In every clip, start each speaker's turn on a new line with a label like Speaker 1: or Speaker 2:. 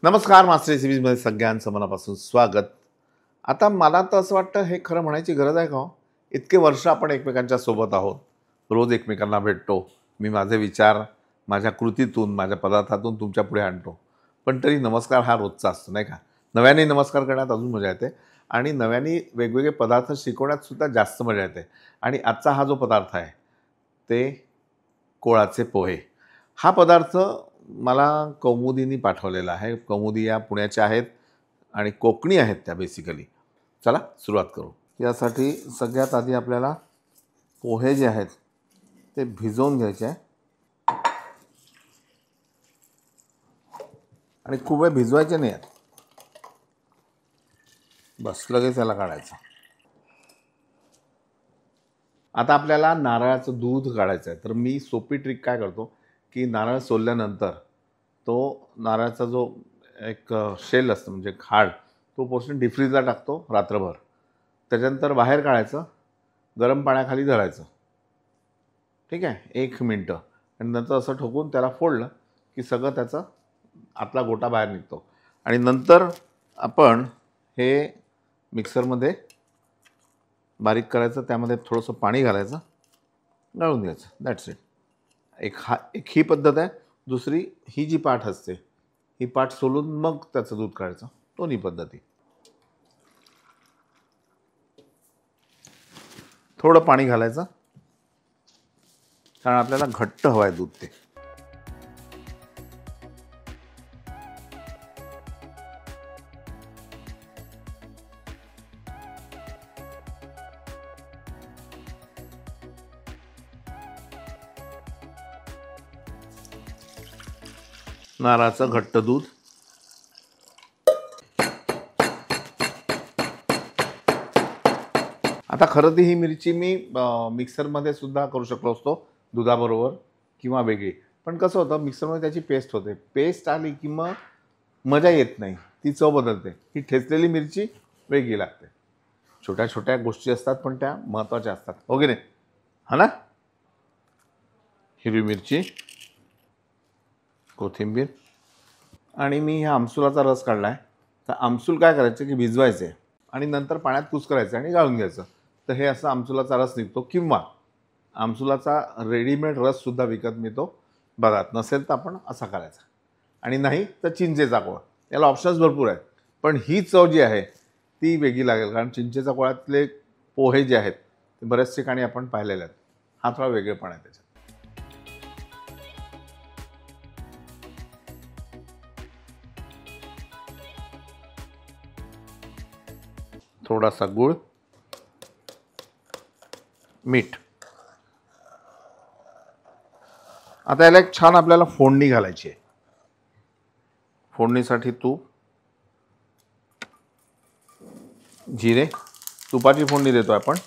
Speaker 1: नमस्कार मास्टर रेसिपीजमध्ये सगळ्यांचं मनापासून स्वागत. आता मला तर असं वाटतं हे खरं म्हणायची गरज आहे का हो? इतके वर्ष आपण एकमेकांच्या सोबत आहोत, रोज एकमेकांना भेटतो. मी माझे विचार माझ्या कृतीतून माझ्या पदार्थातून तुमच्या पुढे आणतो, पण तरी नमस्कार हा रोजचा असतो नाही का. नव्याने नमस्कार करण्यात अजून मजा येते आणि नव्याने वेगवेगळे पदार्थ शिकवण्यात सुद्धा जास्त मजा येते. आणि आजचा हा जो पदार्थ आहे ते कोळाचे पोहे. हा पदार्थ मला कौमुदीनी पाठवलेला आहे. कौमुदी या पुण्याच्या आहेत आणि कोकणी आहेत त्या बेसिकली. चला सुरुवात करू. यासाठी सगळ्यात आधी आपल्याला पोहे जे आहेत ते भिजवून घ्यायचे आहे आणि खूप वेळ भिजवायचे नाही आहेत. बस लगेच याला काढायचं. आता आपल्याला नारळाचं दूध काढायचं आहे. तर मी सोपी ट्रिक काय करतो की नारळ सोलल्यानंतर तो नारळाचा जो एक शेल असतो म्हणजे खाड तो पोर्शन डिफ्रीजला टाकतो रात्रभर. त्याच्यानंतर बाहेर काढायचं, गरम पाण्याखाली धरायचं. ठीक आहे, 1 मिनटं. आणि नंतर असं ठोकून त्याला फोडलं की सगळं त्याचा आतला गोटा बाहेर निघतो. आणि नंतर आपण हे मिक्सरमध्ये बारीक करायचं, त्यामध्ये थोडंसं पाणी घालायचं, गाळून घ्यायचं. That's it. एक ही पद्धत आहे. दुसरी ही जी पाठ असते ही पाठ सोलून मग त्याचं दूध काढायचं, दोन्ही पद्धती. थोडं पाणी घालायचं कारण आपल्याला घट्ट हवं आहे दूध ते. नारळाचं घट्ट दूध. आता खरं तर ही मिरची मी मिक्सरमध्ये सुद्धा करू शकलो असतो दुधाबरोबर किंवा वेगळी, पण कसं होतं मिक्सरमध्ये त्याची पेस्ट होते. पेस्ट आली की मग मजा येत नाही, ती चव बदलते. ही ठेचलेली मिरची वेगळी लागते. छोट्या छोट्या गोष्टी असतात पण त्या महत्त्वाच्या असतात, हो की नाही? हा ना. हिरवी मिरची, कोथिंबीर आणि मी ह्या आमसुलाचा रस काढला आहे. तर आमसूल काय करायचं की भिजवायचे आणि नंतर पाण्यात कुस्करायचं आणि गाळून घ्यायचं. तर हे असं आमसुलाचा रस निघतो. किंवा आमसुलाचा रेडीमेड रससुद्धा विकत मिळतो बघा. नसेल तर आपण असा करायचा. आणि नाही तर चिंचेचा कोळा. याला ऑप्शन्स भरपूर आहेत, पण ही चव जी आहे ती वेगळी लागेल. कारण चिंचेचा कोळ्यातले पोहे जे आहेत ते बऱ्याच ठिकाणी आपण पाहिलेले आहेत. हा थोडा वेगळेपणा आहे त्याच्यात. थोडासा गूळ, मीठ. आता याला एक छान आपल्याला फोडणी घालायची आहे. फोडणीसाठी तूप, जिरे, तुपाची फोडणी देतो आपण,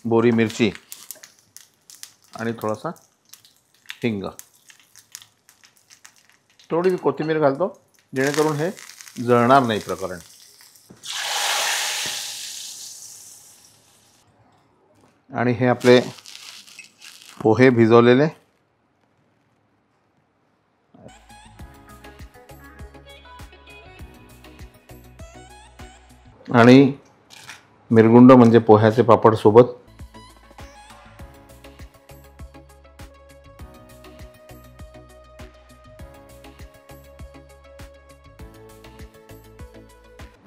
Speaker 1: बोरी मिरची आणि थोडासा हिंग. थोडी कोथिंबीर घालतो जेणेकरून हे जळणार नाही प्रकरण. आणि हे आपले पोहे भिजवलेले आणि मिरगुंड म्हणजे पोह्याचे पापड सोबत.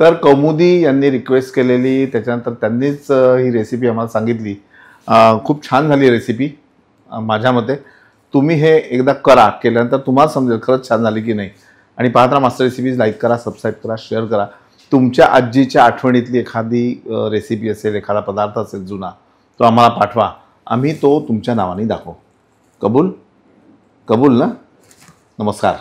Speaker 1: तर कौमुदी यांनी रिक्वेस्ट केलेली, त्याच्यानंतर त्यांनीच ही रेसिपी आम्हाला सांगितली. खूप छान झाली रेसिपी माझ्या मते. तुम्ही हे एकदा करा, केल्यानंतर तुम्हाला समजेल खरंच छान झाली की नाही. आणि पाहत राहा मास्टर रेसिपीज. लाईक करा, सबस्क्राईब करा, शेअर करा. तुमच्या आजीच्या आठवणीतली एखादी रेसिपी असेल, एखादा पदार्थ असेल जुना, तो आम्हाला पाठवा. आम्ही तो तुमच्या नावाने दाखवू. कबूल? कबूल ना. नमस्कार.